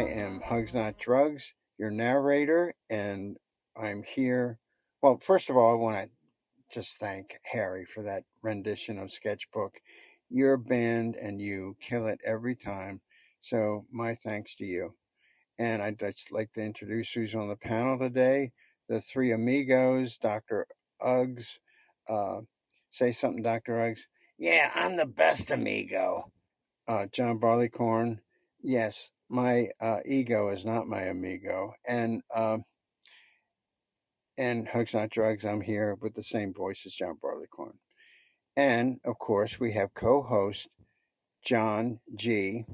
am Hugs Not Drugs, your narrator, and I'm here. Well, first of all, I want to just thank Harry for that rendition of Sketchbook. Your band and you kill it every time, so my thanks to you. And I'd just like to introduce who's on the panel today. The three amigos, Dr. Uggs. Uh, say something, Dr. Uggs. Yeah, I'm the best amigo. John Barleycorn. Yes, my ego is not my amigo. And Hugs Not Drugs, I'm here with the same voice as John Barleycorn. And of course, we have co host John G.,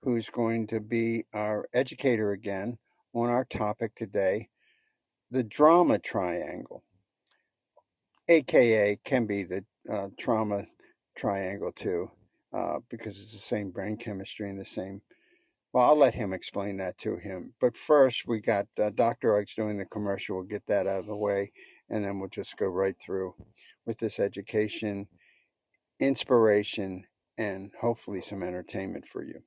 who's going to be our educator again on our topic today, the drama triangle, a.k.a. can be the trauma triangle too, because it's the same brain chemistry and the same. Well, I'll let him explain that to him. But first, we got Dr. Uggs doing the commercial. We'll get that out of the way, and then we'll just go right through with this education, inspiration, and hopefully some entertainment for you.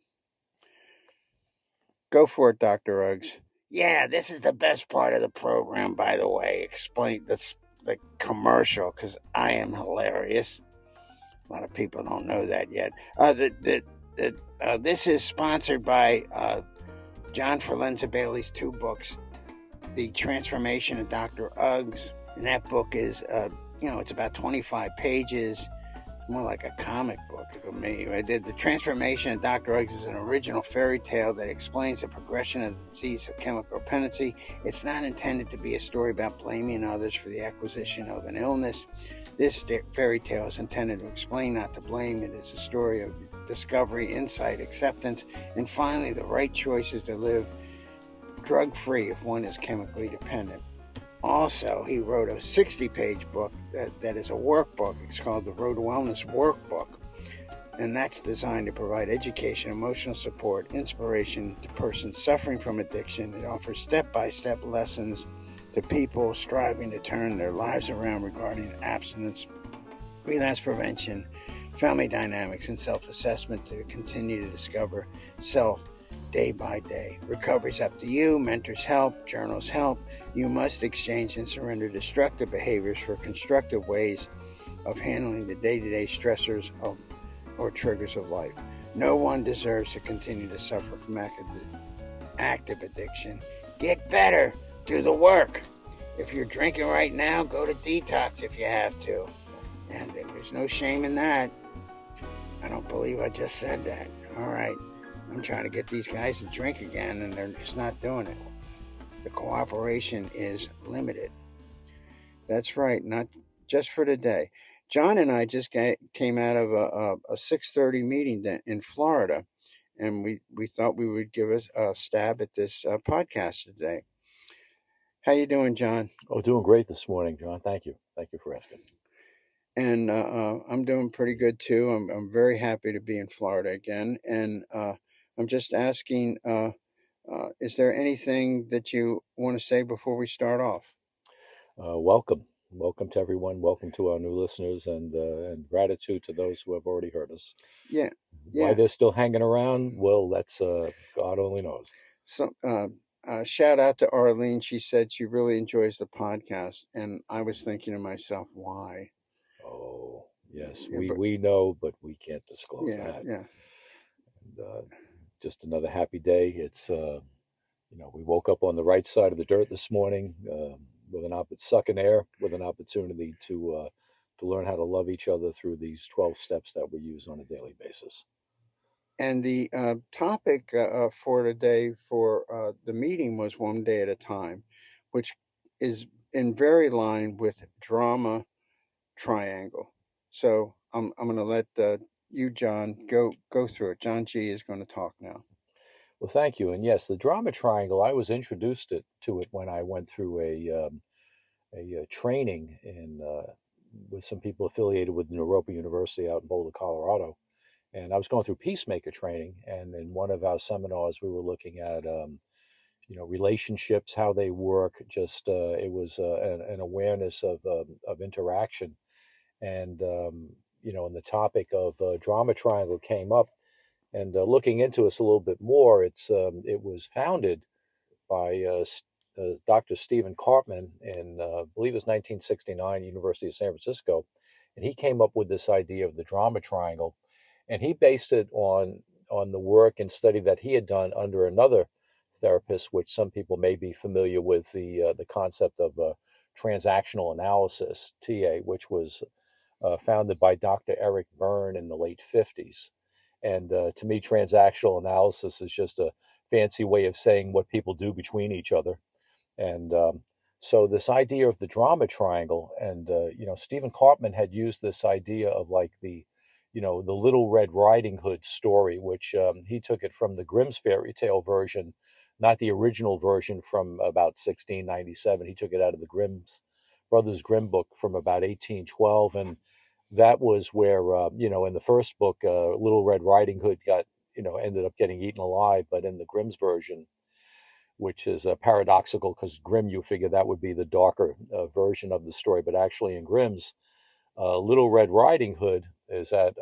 Go for it, Dr. Uggs. Yeah, this is the best part of the program, by the way. Explain the commercial, because I am hilarious. A lot of people don't know that yet. This is sponsored by John Forlenza-Bailey's two books, The Transformation of Dr. Uggs. And that book is, it's about 25 pages. More like a comic book for me. The Transformation of Dr. Uggs is an original fairy tale that explains the progression of the disease of chemical dependency. It's not intended to be a story about blaming others for the acquisition of an illness. This fairy tale is intended to explain, not to blame. It is a story of discovery, insight, acceptance, and finally the right choices to live drug-free if one is chemically dependent. Also, he wrote a 60-page book that is a workbook. It's called the Road to Wellness Workbook. And that's designed to provide education, emotional support, inspiration to persons suffering from addiction. It offers step-by-step lessons to people striving to turn their lives around regarding abstinence, relapse prevention, family dynamics, and self-assessment to continue to discover self day by day. Recovery's up to you. Mentors help. Journals help. You must exchange and surrender destructive behaviors for constructive ways of handling the day-to-day stressors or triggers of life. No one deserves to continue to suffer from active addiction. Get better. Do the work. If you're drinking right now, go to detox if you have to. And there's no shame in that. I don't believe I just said that. All right. I'm trying to get these guys to drink again, and they're just not doing it. The cooperation is limited. That's right, not just for today. John and I just came out of a 6:30 meeting in Florida, and we thought we would give us a stab at this podcast today. How you doing, John? Oh, doing great this morning, John. Thank you. Thank you for asking. And I'm doing pretty good too. I'm very happy to be in Florida again, and I'm just asking. Is there anything that you want to say before we start off? Welcome to everyone. Welcome to our new listeners, and gratitude to those who have already heard us. Yeah. Why they're still hanging around? Well, that's God only knows. So, shout out to Arlene. She said she really enjoys the podcast, and I was thinking to myself, why? Oh, yes, we know, but we can't disclose that. Yeah. And, just another happy day. It's we woke up on the right side of the dirt this morning with sucking air, with an opportunity to learn how to love each other through these 12 steps that we use on a daily basis. And the topic for today for the meeting was one day at a time, which is in very line with drama triangle. So I'm going to let you, John, go through it. John G is going to talk now. Well, thank you. And yes, the drama triangle, I was introduced to it when I went through a training with some people affiliated with Naropa University out in Boulder, Colorado. And I was going through peacemaker training. And in one of our seminars, we were looking at, relationships, how they work. Just it was an awareness of interaction. And, and the topic of drama triangle came up. And looking into this a little bit more, it was founded by Dr. Stephen Cartman in, I believe it was 1969, University of San Francisco. And he came up with this idea of the drama triangle. And he based it on the work and study that he had done under another therapist, which some people may be familiar with, the concept of transactional analysis, TA, which was founded by Dr. Eric Byrne in the late 50s. And to me, transactional analysis is just a fancy way of saying what people do between each other. And so this idea of the drama triangle, and Stephen Cartman had used this idea of like the Little Red Riding Hood story, which he took it from the Grimm's fairy tale version, not the original version from about 1697. He took it out of the Grimm's Brothers Grimm book from about 1812, and that was where in the first book, Little Red Riding Hood ended up getting eaten alive, but in the Grimm's version, which is paradoxical because Grimm, you figure that would be the darker version of the story, but actually in Grimm's, Little Red Riding Hood is at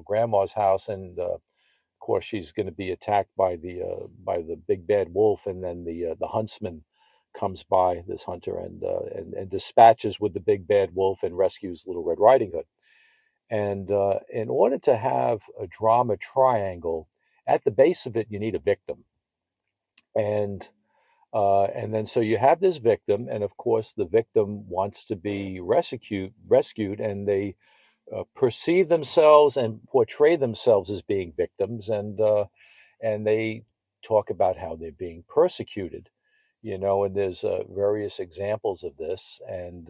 Grandma's house, and of course she's going to be attacked by the big bad wolf, and then the huntsman comes by, this hunter, and dispatches with the big bad wolf and rescues Little Red Riding Hood. And in order to have a drama triangle, at the base of it, you need a victim. And then so you have this victim, and of course the victim wants to be rescued, and they perceive themselves and portray themselves as being victims, and they talk about how they're being persecuted, and there's various examples of this. And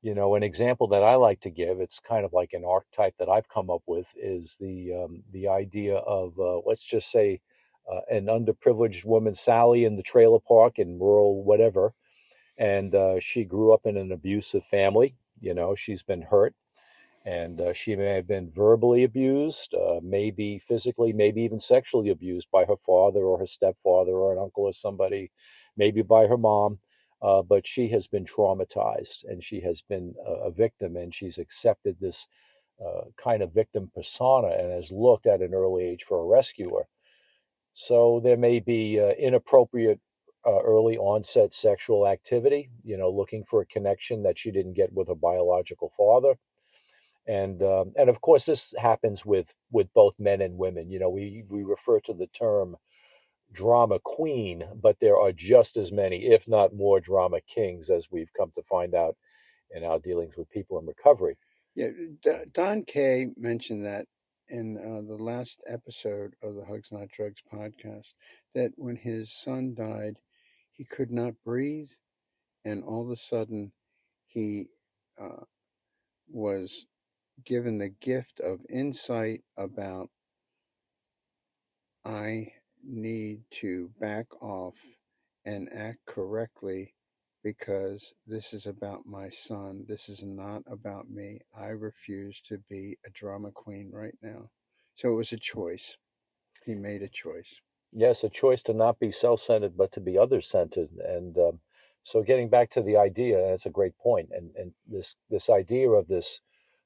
an example that I like to give, it's kind of like an archetype that I've come up with, is the idea of let's just say an underprivileged woman, Sally, in the trailer park in rural whatever, and she grew up in an abusive family. She's been hurt, and she may have been verbally abused, maybe physically, maybe even sexually abused by her father or her stepfather or an uncle or somebody, maybe by her mom. But she has been traumatized, and she has been a victim, and she's accepted this kind of victim persona and has looked at an early age for a rescuer. So there may be inappropriate early onset sexual activity, looking for a connection that she didn't get with her biological father. And of course, this happens with both men and women. We refer to the term drama queen, but there are just as many, if not more, drama kings, as we've come to find out in our dealings with people in recovery. Yeah, Don Kay mentioned that in the last episode of the Hugs Not Drugs podcast, that when his son died, he could not breathe, and all of a sudden he was given the gift of insight about, I need to back off and act correctly because this is about my son. This is not about me. I refuse to be a drama queen right now. So it was a choice. He made a choice. Yes, a choice to not be self-centered, but to be other-centered. And so, getting back to the idea, that's a great point. And this idea of this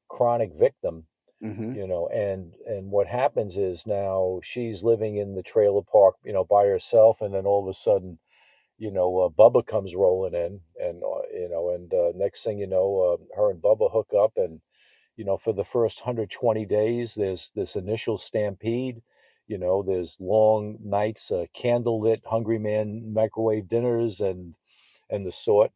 chronic victim, Mm-hmm. and what happens is now she's living in the trailer park, by herself, and then all of a sudden, Bubba comes rolling in, and next thing you know, her and Bubba hook up, and for the first 120 days, there's this initial stampede. There's long nights, candlelit Hungry Man microwave dinners, and the sort.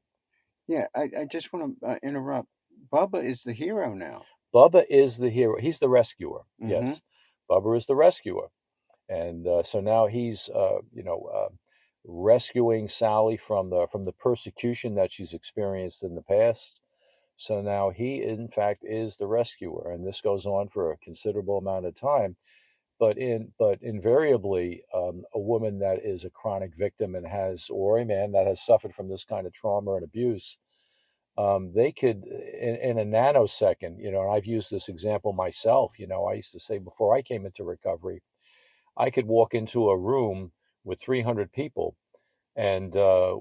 Yeah, I just want to interrupt. Bubba is the hero now. Bubba is the hero. He's the rescuer. Mm-hmm. Yes, Bubba is the rescuer. And so now he's rescuing Sally from the persecution that she's experienced in the past. So now he, in fact, is the rescuer, and this goes on for a considerable amount of time. But invariably, a woman that is a chronic victim or a man that has suffered from this kind of trauma and abuse, they could, in a nanosecond, and I've used this example myself. I used to say, before I came into recovery, I could walk into a room with 300 people, and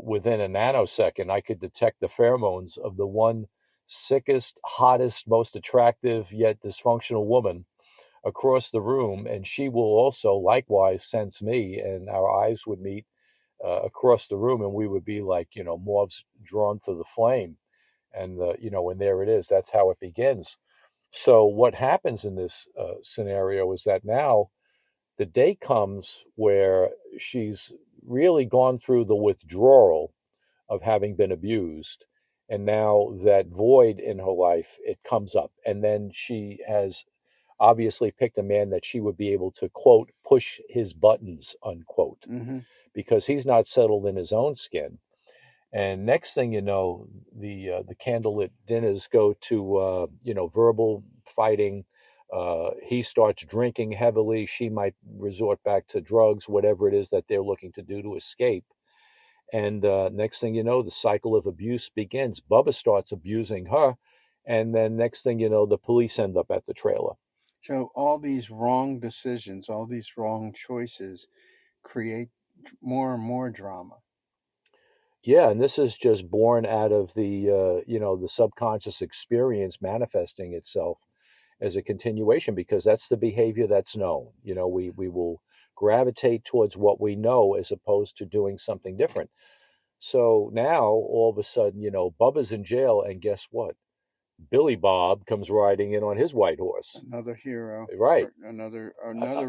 within a nanosecond, I could detect the pheromones of the one sickest, hottest, most attractive yet dysfunctional woman across the room, and she will also likewise sense me, and our eyes would meet across the room, and we would be like, moths drawn to the flame. And, and there it is. That's how it begins. So, what happens in this scenario is that now the day comes where she's really gone through the withdrawal of having been abused. And now that void in her life, it comes up. And then she has obviously picked a man that she would be able to, quote, push his buttons, unquote, Mm-hmm. because he's not settled in his own skin. And next thing you know, the candlelit dinners go to verbal fighting. He starts drinking heavily. She might resort back to drugs, whatever it is that they're looking to do to escape. And next thing you know, the cycle of abuse begins. Bubba starts abusing her, and then next thing you know, the police end up at the trailer. So all these wrong decisions, all these wrong choices create more and more drama. Yeah, and this is just born out of the subconscious experience manifesting itself as a continuation, because that's the behavior that's known. We will gravitate towards what we know as opposed to doing something different. So now all of a sudden, Bubba's in jail, and guess what? Billy Bob comes riding in on his white horse. Another hero, Right. another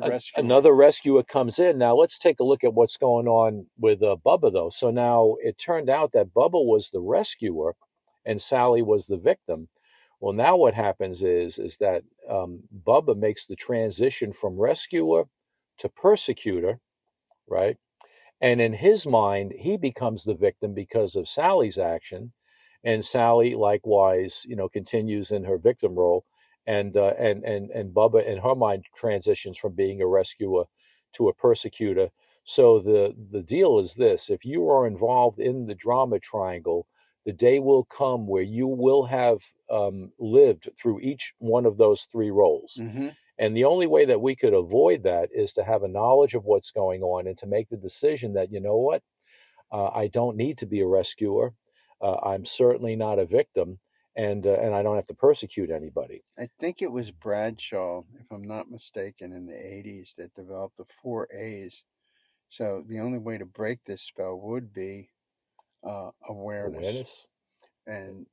rescuer. Another rescuer comes in. Now let's take a look at what's going on with Bubba, though. So now it turned out that Bubba was the rescuer, and Sally was the victim. Well, now what happens is that Bubba makes the transition from rescuer to persecutor, right? And in his mind, he becomes the victim because of Sally's action, and Sally likewise, continues in her victim role, and Bubba in her mind transitions from being a rescuer to a persecutor. So the deal is this: if you are involved in the drama triangle, the day will come where you will have lived through each one of those three roles. Mm-hmm. And the only way that we could avoid that is to have a knowledge of what's going on and to make the decision that, you know what, I don't need to be a rescuer. I'm certainly not a victim, and I don't have to persecute anybody. I think it was Bradshaw, if I'm not mistaken, in the 80s that developed the 4 A's. So the only way to break this spell would be awareness. And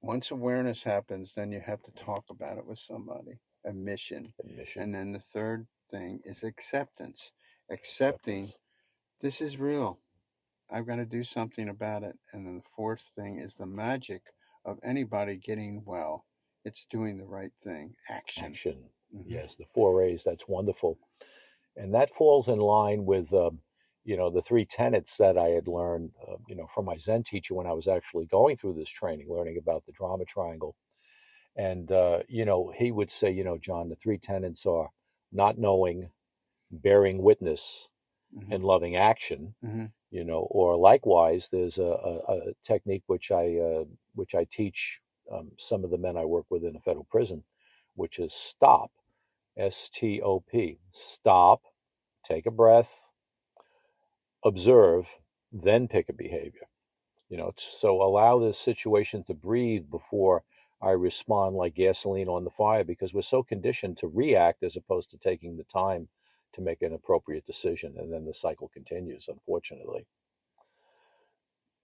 once awareness happens, then you have to talk about it with somebody, admission. And then the third thing is acceptance. Accepting this is real. I've got to do something about it. And then the fourth thing is the magic of anybody getting well. It's doing the right thing. Action. Mm-hmm. Yes, the 4 A's. That's wonderful. And that falls in line with, the three tenets that I had learned, from my Zen teacher when I was actually going through this training, learning about the drama triangle. And, he would say, John, the three tenets are not knowing, bearing witness, Mm-hmm. and loving action. Mm-hmm. Or likewise, there's a technique which I teach some of the men I work with in a federal prison, which is stop, STOP, stop, take a breath, observe, then pick a behavior. So allow this situation to breathe before I respond like gasoline on the fire, because we're so conditioned to react as opposed to taking the time to make an appropriate decision, and then the cycle continues, unfortunately.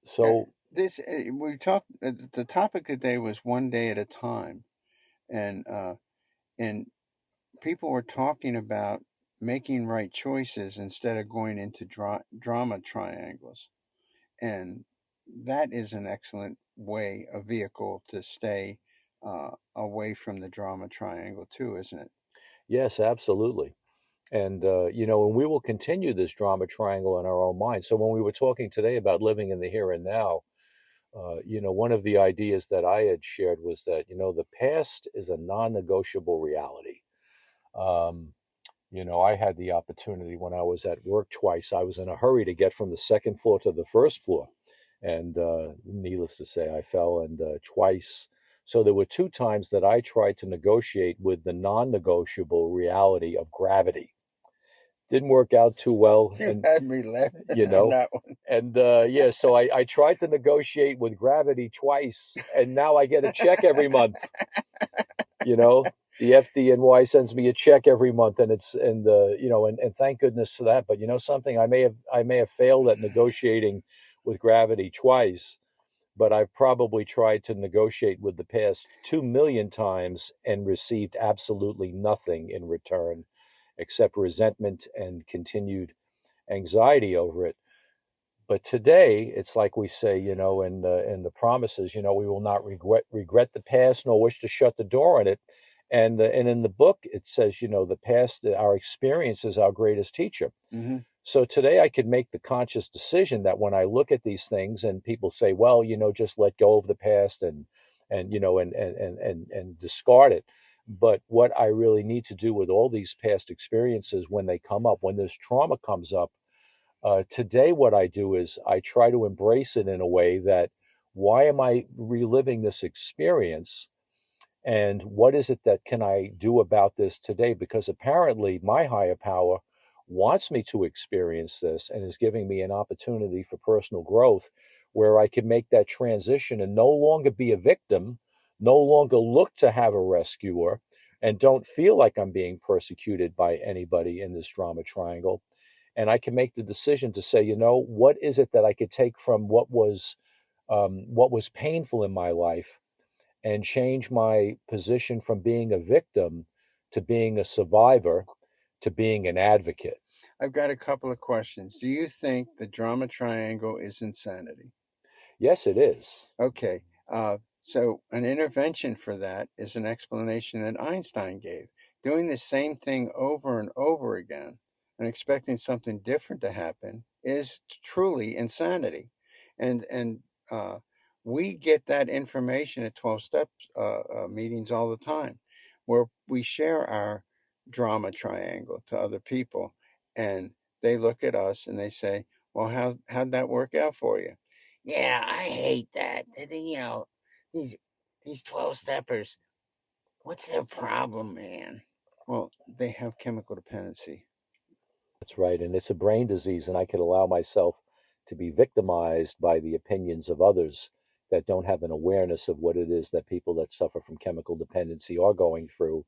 So we talked. The topic today was one day at a time, and people were talking about making right choices instead of going into drama triangles, and that is an excellent way, a vehicle to stay away from the drama triangle too, isn't it? yes, absolutely. And, and we will continue this drama triangle in our own mind. So when we were talking today about living in the here and now, one of the ideas that I had shared was that, the past is a non negotiable reality. I had the opportunity when I was at work twice. I was in a hurry to get from the second floor to the first floor. And needless to say, I fell, and twice. So there were two times that I tried to negotiate with the non negotiable reality of gravity. Didn't work out too well. You had me laughing on that one. And so I tried to negotiate with gravity twice, and now I get a check every month. the FDNY sends me a check every month, and and thank goodness for that. But you know something, I may have failed at negotiating with gravity twice, but I've probably tried to negotiate with the past 2 million times and received absolutely nothing in return except resentment and continued anxiety over it. But today, it's like we say, in the promises, we will not regret the past nor wish to shut the door on it. And in the book, it says, the past, our experience is our greatest teacher. Mm-hmm. So today, I could make the conscious decision that when I look at these things, and people say, well, just let go of the past and discard it. But what I really need to do with all these past experiences, when they come up, when this trauma comes up, today, what I do is I try to embrace it in a way that, why am I reliving this experience? And what is it that can I do about this today? Because apparently my higher power wants me to experience this and is giving me an opportunity for personal growth where I can make that transition and no longer be a victim, no longer look to have a rescuer, and don't feel like I'm being persecuted by anybody in this drama triangle. And I can make the decision to say, what is it that I could take from what was painful in my life, and change my position from being a victim to being a survivor to being an advocate. I've got a couple of questions. Do you think the drama triangle is insanity? Yes, it is. Okay. So an intervention for that is an explanation that Einstein gave. Doing the same thing over and over again and expecting something different to happen is truly insanity. And we get that information at 12 steps meetings all the time, where we share our drama triangle to other people, and they look at us and they say, "Well, how'd that work out for you?" Yeah, I hate that. These these 12 steppers. What's their problem, man? Well, they have chemical dependency. That's right. And it's a brain disease, and I could allow myself to be victimized by the opinions of others that don't have an awareness of what it is that people that suffer from chemical dependency are going through.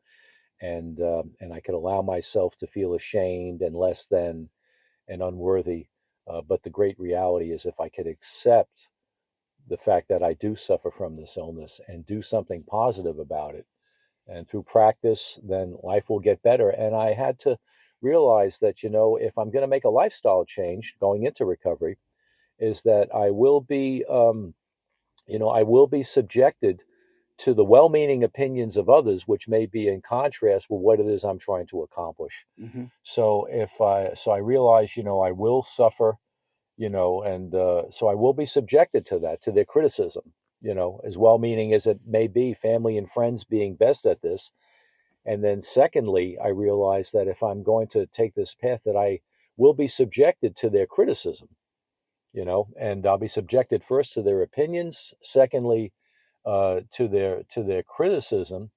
And I could allow myself to feel ashamed and less than and unworthy. But the great reality is, if I could accept the fact that I do suffer from this illness and do something positive about it, and through practice, then life will get better. And I had to realize that, if I'm going to make a lifestyle change going into recovery, is that I will be subjected to the well-meaning opinions of others, which may be in contrast with what it is I'm trying to accomplish. Mm-hmm. So I realize, I will suffer, and so I will be subjected to that, to their criticism, as well-meaning as it may be, family and friends being best at this. And then secondly, I realize that if I'm going to take this path, that I will be subjected to their criticism, and I'll be subjected first to their opinions, secondly, to their criticism,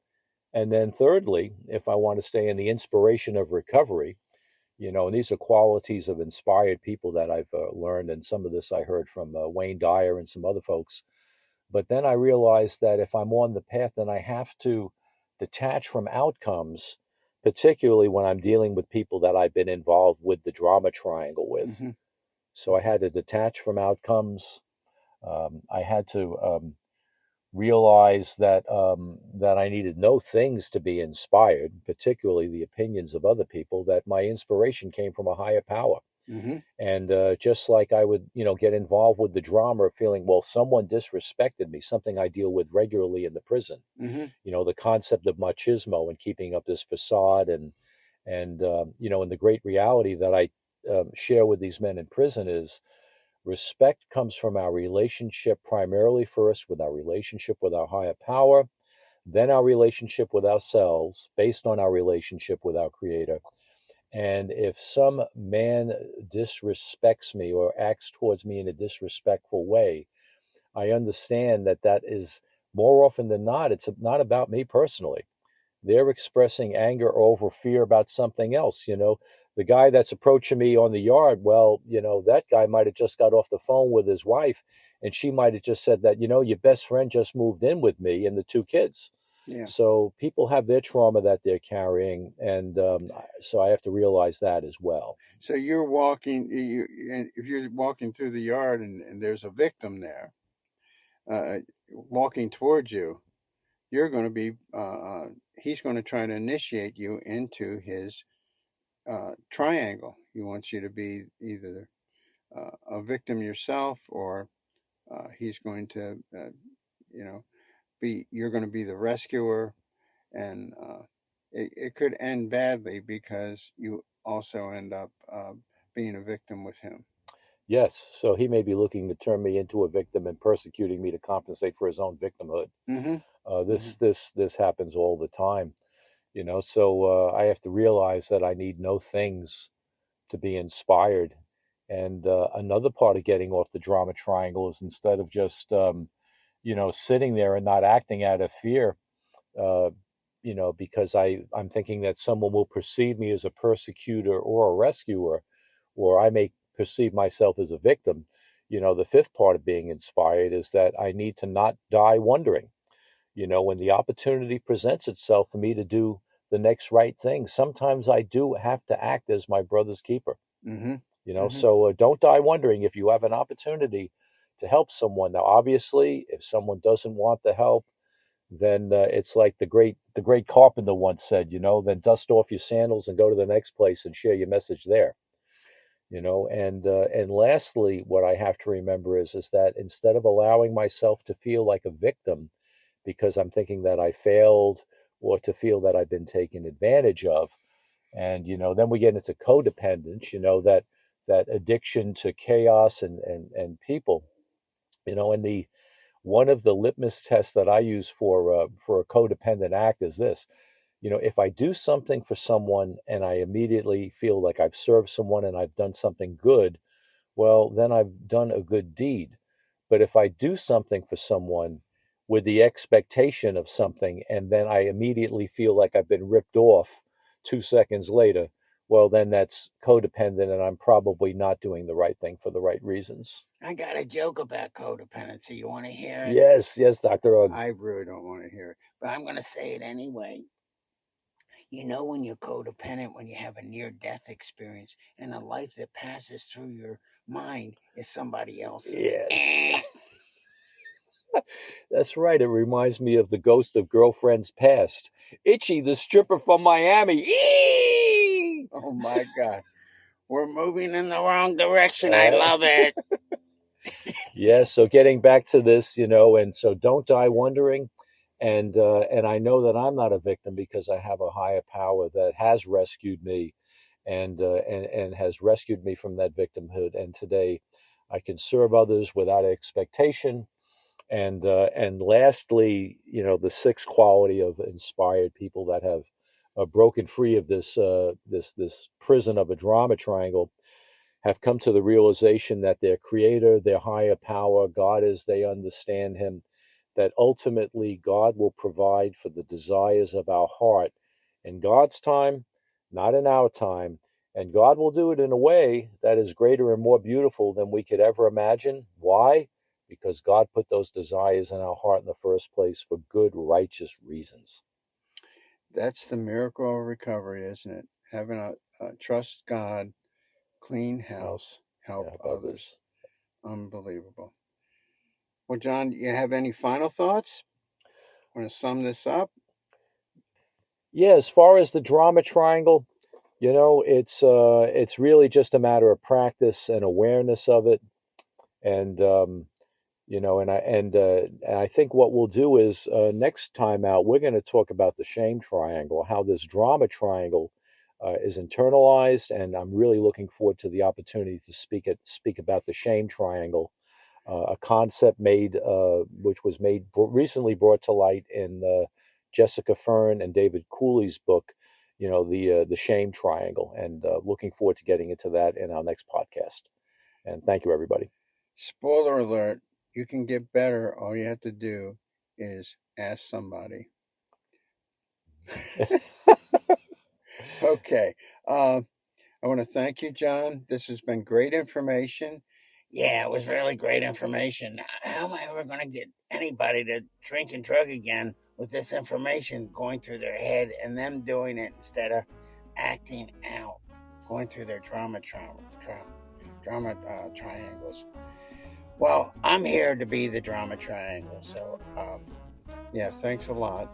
and then thirdly, if I want to stay in the inspiration of recovery, and these are qualities of inspired people that I've learned, and some of this I heard from Wayne Dyer and some other folks. But then I realized that if I'm on the path, then I have to detach from outcomes, particularly when I'm dealing with people that I've been involved with the drama triangle with. Mm-hmm. So I had to detach from outcomes. I had to realize that I needed no things to be inspired, particularly the opinions of other people, that my inspiration came from a higher power. Mm-hmm. And just like I would, get involved with the drama of feeling, well, someone disrespected me, something I deal with regularly in the prison. Mm-hmm. The concept of machismo and keeping up this facade, and the great reality that I share with these men in prison is respect comes from our relationship primarily first with our relationship with our higher power, then our relationship with ourselves, based on our relationship with our Creator. And if some man disrespects me or acts towards me in a disrespectful way, I understand that that is, more often than not, it's not about me personally. They're expressing anger over fear about something else. The guy that's approaching me on the yard, well, that guy might have just got off the phone with his wife, and she might have just said that, your best friend just moved in with me and the two kids. Yeah. So people have their trauma that they're carrying, and so I have to realize that as well. So you're walking, and if you're walking through the yard and there's a victim there, walking towards you, you're going to be, he's going to try to initiate you into his triangle. He wants you to be either a victim yourself, or he's going to, you know, you're going to be the rescuer, and it could end badly because you also end up being a victim with him. Yes, so he may be looking to turn me into a victim and persecuting me to compensate for his own victimhood. Mm-hmm. Mm-hmm. This happens all the time, you know. So I have to realize that I need no things to be inspired. And another part of getting off the drama triangle is, instead of just sitting there and not acting out of fear, uh, because I'm thinking that someone will perceive me as a persecutor or a rescuer, or I may perceive myself as a victim. The fifth part of being inspired is that I need to not die wondering. When the opportunity presents itself for me to do the next right thing, sometimes I do have to act as my brother's keeper. Mm-hmm. Mm-hmm. So don't die wondering if you have an opportunity to help someone. Now, obviously, if someone doesn't want the help, then it's like the great carpenter once said, then dust off your sandals and go to the next place and share your message there. And lastly, what I have to remember is that instead of allowing myself to feel like a victim because I'm thinking that I failed, or to feel that I've been taken advantage of, and then we get into codependence, that addiction to chaos and people, and the one of the litmus tests that I use for a codependent act is this. If I do something for someone and I immediately feel like I've served someone and I've done something good, well, then I've done a good deed. But if I do something for someone with the expectation of something, and then I immediately feel like I've been ripped off 2 seconds later, well, then that's codependent, and I'm probably not doing the right thing for the right reasons. I got a joke about codependency. You want to hear it? Yes, yes, Dr. Uggs. I really don't want to hear it. But I'm going to say it anyway. You know, when you're codependent, when you have a near death experience and a life that passes through your mind is somebody else's. Yes. That's right. It reminds me of the ghost of girlfriends past. Itchy, the stripper from Miami. Eee! Oh my God. We're moving in the wrong direction. I love it. Yes. So getting back to this, and so don't die wondering. And I know that I'm not a victim because I have a higher power that has rescued me, and has rescued me from that victimhood. And today, I can serve others without expectation. And lastly, the sixth quality of inspired people that have broken free of this prison of a drama triangle, have come to the realization that their creator, their higher power, God as they understand him, that ultimately God will provide for the desires of our heart in God's time, not in our time. And God will do it in a way that is greater and more beautiful than we could ever imagine. Why? Because God put those desires in our heart in the first place for good, righteous reasons. That's the miracle of recovery, isn't it? Having a trust God, clean house, House, help help others. others. Unbelievable. Well, John, do you have any final thoughts? Want to sum this up? Yeah, as far as the drama triangle, it's really just a matter of practice and awareness of it. And and I think what we'll do is, next time out, we're going to talk about the shame triangle, how this drama triangle is internalized. And I'm really looking forward to the opportunity to speak about the shame triangle, a concept which was recently brought to light in Jessica Fern and David Cooley's book, the shame triangle. And looking forward to getting into that in our next podcast. And thank you, everybody. Spoiler alert, you can get better. All you have to do is ask somebody. Okay. I want to thank you, John. This has been great information. Yeah, it was really great information. How am I ever going to get anybody to drink and drug again with this information going through their head and them doing it instead of acting out, going through their drama triangles? Well, I'm here to be the drama triangle. So, Yeah, thanks a lot.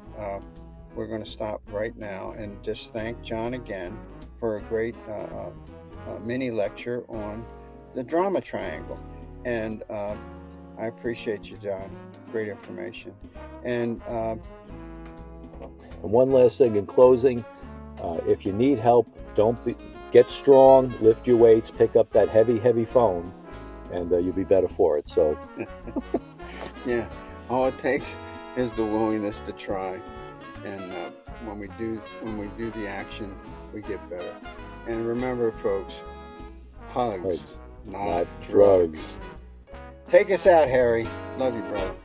We're going to stop right now and just thank John again for a great mini lecture on the drama triangle. And I appreciate you, John. Great information. And one last thing in closing, if you need help, get strong, lift your weights, pick up that heavy phone, and you'll be better for it. So, yeah, all it takes is the willingness to try, and when we do the action, we get better. And remember, folks, hugs, not drugs. Take us out, Harry. Love you, brother.